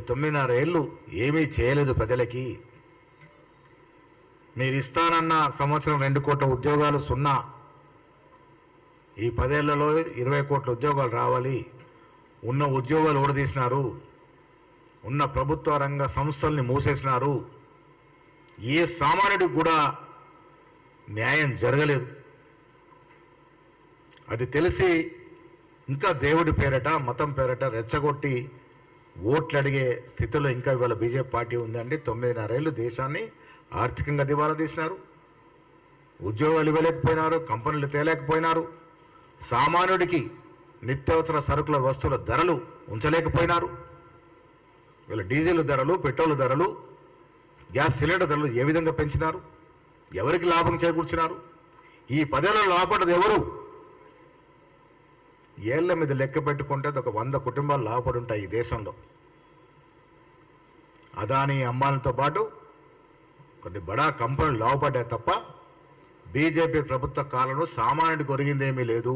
9.5 ఏళ్ళు ఏమీ చేయలేదు ప్రజలకి. మీరు ఇస్తానన్న సంవత్సరం 2 కోట్ల ఉద్యోగాలు సున్నా. ఈ 10 ఏళ్లలో 20 కోట్ల ఉద్యోగాలు రావాలి. ఉన్న ఉద్యోగాలు ఊడదీసినారు. ఉన్న ప్రభుత్వ రంగ సంస్థల్ని మూసేసినారు. ఏ సామాన్యుడికి కూడా న్యాయం జరగలేదు. అది తెలిసి ఇంకా దేవుడి పేరట మతం పేరట రెచ్చగొట్టి ఓట్లు అడిగే స్థితిలో ఇంకా ఇవాళ బీజేపీ పార్టీ ఉందండి. 9.5 ఏళ్ళు దేశాన్ని ఆర్థికంగా దివాలా తీసినారు. ఉద్యోగాలు ఇవ్వలేకపోయినారు. కంపెనీలు తేలేకపోయినారు. సామాన్యుడికి నిత్యావసర సరుకుల వస్తువుల ధరలు ఉంచలేకపోయినారు. వీళ్ళ డీజిల్ ధరలు, పెట్రోల్ ధరలు, గ్యాస్ సిలిండర్ ధరలు ఏ విధంగా పెంచినారు? ఎవరికి లాభం చేకూర్చినారు? ఈ 10 ఏళ్లలో లాభపడ్డది ఎవరు? ఏళ్ల మీద లెక్క పెట్టుకుంటే ఒక 100 కుటుంబాలు లాభపడి ఉంటాయి ఈ దేశంలో. అదానీ, అంబానీతో పాటు కొన్ని బడా కంపెనీలు లాభపడ్డాయి తప్ప బీజేపీ ప్రభుత్వ కాలంలో సామాన్యుడికి ఒరిగిందేమీ లేదు.